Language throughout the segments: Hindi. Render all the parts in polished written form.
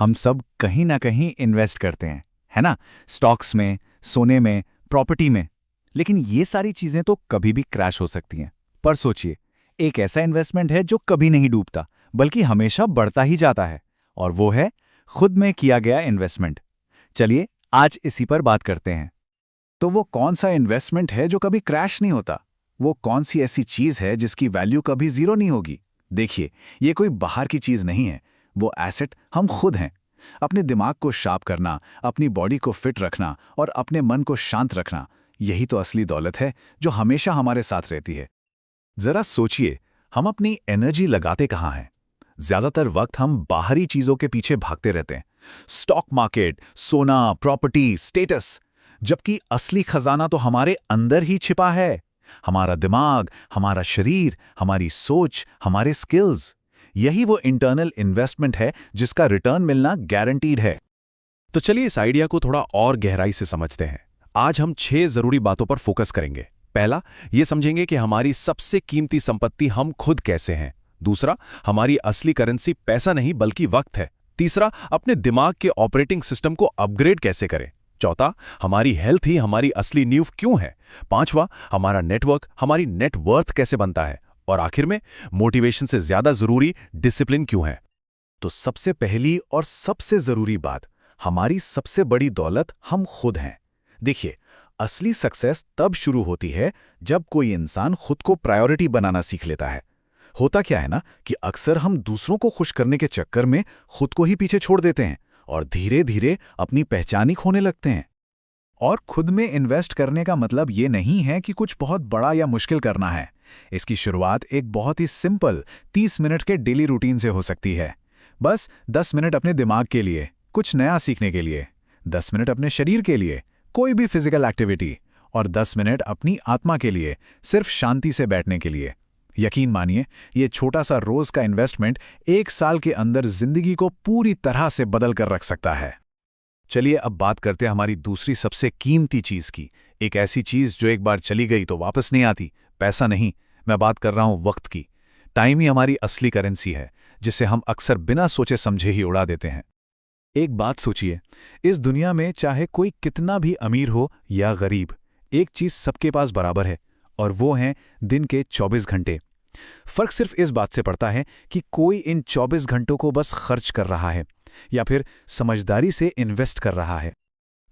हम सब कहीं ना कहीं इन्वेस्ट करते हैं, है ना? स्टॉक्स में, सोने में, प्रॉपर्टी में। लेकिन ये सारी चीजें तो कभी भी क्रैश हो सकती हैं। पर सोचिए, एक ऐसा इन्वेस्टमेंट है जो कभी नहीं डूबता, बल्कि हमेशा बढ़ता ही जाता है। और वो है खुद में किया गया इन्वेस्टमेंट। चलिए आज इसी पर बात करते हैं। तो वो कौन सा इन्वेस्टमेंट है जो कभी क्रैश नहीं होता? वो कौन सी ऐसी चीज है जिसकी वैल्यू कभी जीरो नहीं होगी? देखिए, ये कोई बाहर की चीज नहीं है। वो एसेट हम खुद हैं। अपने दिमाग को शार्प करना, अपनी बॉडी को फिट रखना और अपने मन को शांत रखना, यही तो असली दौलत है जो हमेशा हमारे साथ रहती है। जरा सोचिए, हम अपनी एनर्जी लगाते कहाँ हैं? ज्यादातर वक्त हम बाहरी चीजों के पीछे भागते रहते हैं। स्टॉक मार्केट, सोना, प्रॉपर्टी, स्टेटस। जबकि असली खजाना तो हमारे अंदर ही छिपा है। हमारा दिमाग, हमारा शरीर, हमारी सोच, हमारे स्किल्स। यही वो इंटरनल इन्वेस्टमेंट है जिसका रिटर्न मिलना गारंटीड है। तो चलिए इस आइडिया को थोड़ा और गहराई से समझते हैं। आज हम 6 जरूरी बातों पर फोकस करेंगे। पहला, ये समझेंगे कि हमारी सबसे कीमती संपत्ति हम खुद कैसे हैं। दूसरा, हमारी असली करेंसी पैसा नहीं बल्कि वक्त है। तीसरा, अपने दिमाग के ऑपरेटिंग सिस्टम को अपग्रेड कैसे करें। चौथा, हमारी हेल्थ ही हमारी असली नींव क्यों है। पांचवा, हमारा नेटवर्क, हमारी नेटवर्थ कैसे बनता है। और आखिर में, मोटिवेशन से ज्यादा जरूरी डिसिप्लिन क्यों है। तो सबसे पहली और सबसे जरूरी बात, हमारी सबसे बड़ी दौलत हम खुद हैं। देखिए, असली सक्सेस तब शुरू होती है जब कोई इंसान खुद को प्रायोरिटी बनाना सीख लेता है। होता क्या है ना कि अक्सर हम दूसरों को खुश करने के चक्कर में खुद को ही पीछे छोड़ देते हैं और धीरे धीरे अपनी पहचान ही खोने लगते हैं। और खुद में इन्वेस्ट करने का मतलब ये नहीं है कि कुछ बहुत बड़ा या मुश्किल करना है। इसकी शुरुआत एक बहुत ही सिंपल 30 मिनट के डेली रूटीन से हो सकती है। बस 10 मिनट अपने दिमाग के लिए, कुछ नया सीखने के लिए, 10 मिनट अपने शरीर के लिए, कोई भी फिजिकल एक्टिविटी, और 10 मिनट अपनी आत्मा के लिए, सिर्फ शांति से बैठने के लिए। यकीन मानिए, ये छोटा सा रोज का इन्वेस्टमेंट 1 साल के अंदर जिंदगी को पूरी तरह से बदल कर रख सकता है। चलिए अब बात करते हैं हमारी दूसरी सबसे कीमती चीज की। एक ऐसी चीज जो एक बार चली गई तो वापस नहीं आती। पैसा नहीं, मैं बात कर रहा हूं वक्त की। टाइम ही हमारी असली करेंसी है, जिसे हम अक्सर बिना सोचे समझे ही उड़ा देते हैं। एक बात सोचिए, इस दुनिया में चाहे कोई कितना भी अमीर हो या गरीब, एक चीज सबके पास बराबर है, और वो हैं दिन के 24 घंटे। फर्क सिर्फ इस बात से पड़ता है कि कोई इन 24 घंटों को बस खर्च कर रहा है या फिर समझदारी से इन्वेस्ट कर रहा है।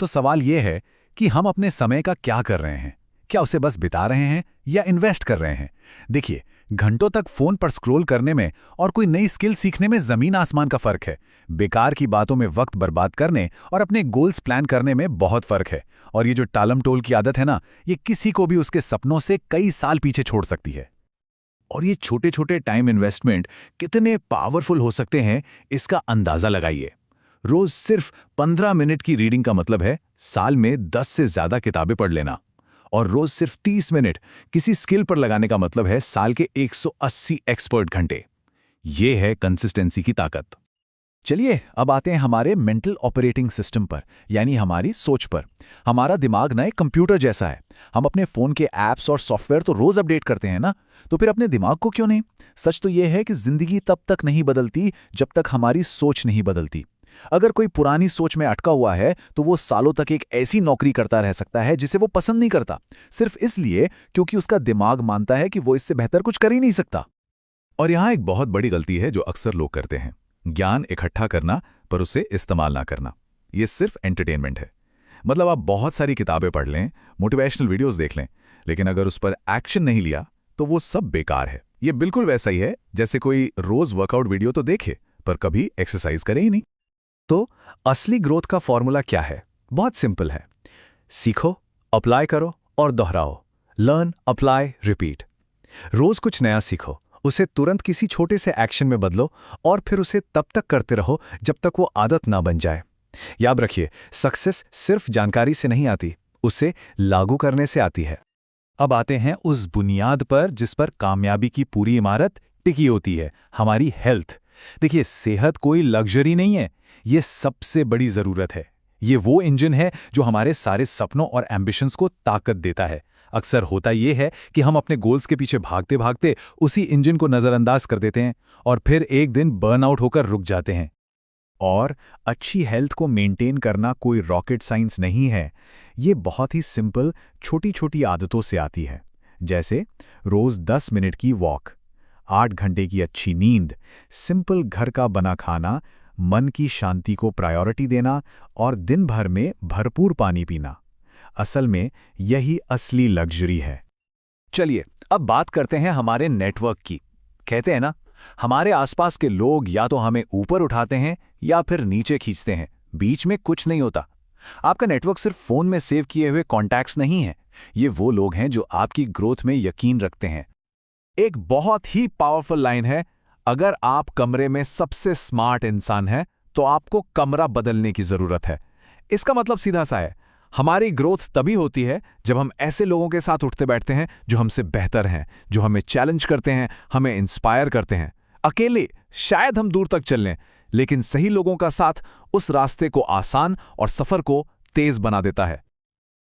तो सवाल यह है कि हम अपने समय का क्या कर रहे हैं? क्या उसे बस बिता रहे हैं या इन्वेस्ट कर रहे हैं? देखिए, घंटों तक फोन पर स्क्रॉल करने में और कोई नई स्किल सीखने में जमीन आसमान का फर्क है। बेकार की बातों में वक्त बर्बाद करने और अपने गोल्स प्लान करने में बहुत फर्क है। और ये जो टालम टोल की आदत है ना, ये किसी को भी उसके सपनों से कई साल पीछे छोड़ सकती है। और ये छोटे छोटे टाइम इन्वेस्टमेंट कितने पावरफुल हो सकते हैं, इसका अंदाजा लगाइए। रोज सिर्फ 15 मिनट की रीडिंग का मतलब है साल में 10 से ज्यादा किताबें पढ़ लेना। और रोज सिर्फ 30 मिनट किसी स्किल पर लगाने का मतलब है साल के 180 एक्सपर्ट घंटे। ये है कंसिस्टेंसी की ताकत। चलिए अब आते हैं हमारे मेंटल ऑपरेटिंग सिस्टम पर, यानी हमारी सोच पर। हमारा दिमाग ना एक कंप्यूटर जैसा है। हम अपने फोन के ऐप्स और सॉफ्टवेयर तो रोज अपडेट करते हैं ना, तो फिर अपने दिमाग को क्यों नहीं? सच तो यह है कि जिंदगी तब तक नहीं बदलती जब तक हमारी सोच नहीं बदलती। अगर कोई पुरानी सोच में अटका हुआ है तो वो सालों तक एक ऐसी नौकरी करता रह सकता है जिसे वो पसंद नहीं करता, सिर्फ इसलिए क्योंकि उसका दिमाग मानता है कि वो इससे बेहतर कुछ कर ही नहीं सकता। और यहां एक बहुत बड़ी गलती है जो अक्सर लोग करते हैं, ज्ञान इकट्ठा करना पर उसे इस्तेमाल ना करना। यह सिर्फ एंटरटेनमेंट है। मतलब आप बहुत सारी किताबें पढ़ लें, मोटिवेशनल वीडियोस देख लें, लेकिन अगर उस पर एक्शन नहीं लिया तो वो सब बेकार है। यह बिल्कुल वैसा ही है जैसे कोई रोज वर्कआउट वीडियो तो देखे पर कभी एक्सरसाइज करे ही नहीं। तो असली ग्रोथ का फॉर्मूला क्या है? बहुत सिंपल है। सीखो, अप्लाई करो और दोहराओ। Learn, apply, repeat. रोज कुछ नया सीखो, उसे तुरंत किसी छोटे से एक्शन में बदलो और फिर उसे तब तक करते रहो जब तक वो आदत ना बन जाए। याद रखिए, सक्सेस सिर्फ जानकारी से नहीं आती, उसे लागू करने से आती है। अब आते हैं उस बुनियाद पर जिस पर कामयाबी की पूरी इमारत टिकी होती है, हमारी हेल्थ। देखिए, सेहत कोई लग्जरी नहीं है, ये सबसे बड़ी जरूरत है। ये वो इंजन है जो हमारे सारे सपनों और एम्बिशंस को ताकत देता है। अक्सर होता यह है कि हम अपने गोल्स के पीछे भागते भागते उसी इंजन को नजरअंदाज कर देते हैं और फिर एक दिन बर्नआउट होकर रुक जाते हैं। और अच्छी हेल्थ को मेंटेन करना कोई रॉकेट साइंस नहीं है। ये बहुत ही सिंपल छोटी छोटी आदतों से आती है, जैसे रोज 10 मिनट की वॉक, 8 घंटे की अच्छी नींद, सिंपल घर का बना खाना, मन की शांति को प्रायोरिटी देना और दिन भर में भरपूर पानी पीना। असल में यही असली लग्जरी है। चलिए अब बात करते हैं हमारे नेटवर्क की। कहते हैं ना, हमारे आसपास के लोग या तो हमें ऊपर उठाते हैं या फिर नीचे खींचते हैं, बीच में कुछ नहीं होता। आपका नेटवर्क सिर्फ फोन में सेव किए हुए कॉन्टैक्ट्स नहीं है, ये वो लोग हैं जो आपकी ग्रोथ में यकीन रखते हैं। एक बहुत ही पावरफुल लाइन है, अगर आप कमरे में सबसे स्मार्ट इंसान हैं तो आपको कमरा बदलने की जरूरत है। इसका मतलब सीधा सा है, हमारी ग्रोथ तभी होती है जब हम ऐसे लोगों के साथ उठते बैठते हैं जो हमसे बेहतर हैं, जो हमें चैलेंज करते हैं, हमें इंस्पायर करते हैं। अकेले शायद हम दूर तक चल लें, लेकिन सही लोगों का साथ उस रास्ते को आसान और सफर को तेज बना देता है।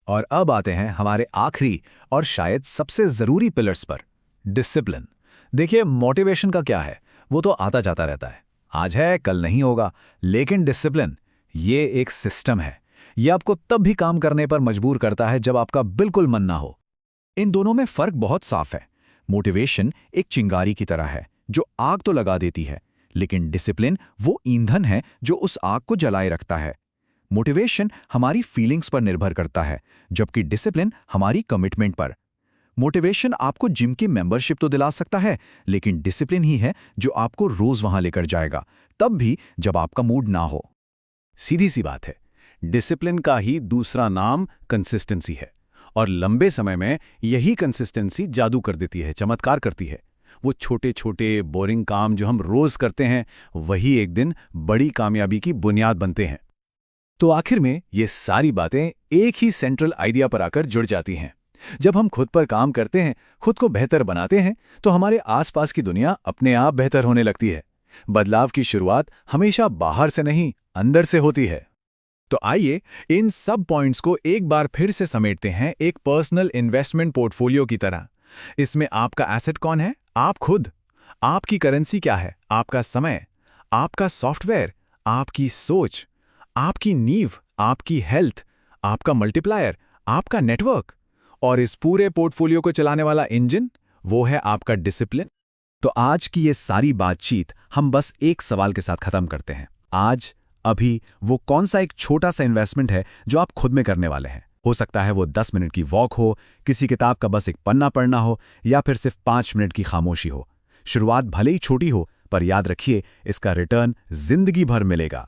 और अब आते हैं हमारे आखिरी और शायद सबसे जरूरी पिलर्स पर, डिसिप्लिन। देखिए, मोटिवेशन का क्या है, वो तो आता जाता रहता है, आज है कल नहीं होगा, लेकिन डिसिप्लिन ये एक सिस्टम है। ये आपको तब भी काम करने पर मजबूर करता है जब आपका बिल्कुल मन ना हो। इन दोनों में फर्क बहुत साफ है। मोटिवेशन एक चिंगारी की तरह है जो आग तो लगा देती है, लेकिन डिसिप्लिन वो ईंधन है जो उस आग को जलाए रखता है। मोटिवेशन हमारी फीलिंग्स पर निर्भर करता है, जबकि डिसिप्लिन हमारी कमिटमेंट पर। मोटिवेशन आपको जिम की मेंबरशिप तो दिला सकता है, लेकिन डिसिप्लिन ही है जो आपको रोज वहां लेकर जाएगा, तब भी जब आपका मूड ना हो। सीधी सी बात है, डिसिप्लिन का ही दूसरा नाम कंसिस्टेंसी है, और लंबे समय में यही कंसिस्टेंसी जादू कर देती है, चमत्कार करती है। वो छोटे छोटे बोरिंग काम जो हम रोज करते हैं, वही एक दिन बड़ी कामयाबी की बुनियाद बनते हैं। तो आखिर में ये सारी बातें एक ही सेंट्रल आइडिया पर आकर जुड़ जाती हैं। जब हम खुद पर काम करते हैं, खुद को बेहतर बनाते हैं, तो हमारे आसपास की दुनिया अपने आप बेहतर होने लगती है। बदलाव की शुरुआत हमेशा बाहर से नहीं, अंदर से होती है। तो आइए इन सब पॉइंट्स को एक बार फिर से समेटते हैं एक पर्सनल इन्वेस्टमेंट पोर्टफोलियो की तरह। इसमें आपका एसेट कौन है? आप खुद। आपकी करेंसी क्या है? आपका समय, आपका सॉफ्टवेयर, आपकी सोच, आपकी नींव, आपकी हेल्थ, आपका मल्टीप्लायर, आपका नेटवर्क। और इस पूरे पोर्टफोलियो को चलाने वाला इंजन, वो है आपका डिसिप्लिन। तो आज की ये सारी बातचीत हम बस एक सवाल के साथ खत्म करते हैं। आज अभी वो कौन सा एक छोटा सा इन्वेस्टमेंट है जो आप खुद में करने वाले हैं? हो सकता है वो 10 मिनट की वॉक हो, किसी किताब का बस एक पन्ना पढ़ना हो, या फिर सिर्फ 5 मिनट की खामोशी हो। शुरुआत भले ही छोटी हो, पर याद रखिए, इसका रिटर्न जिंदगी भर मिलेगा।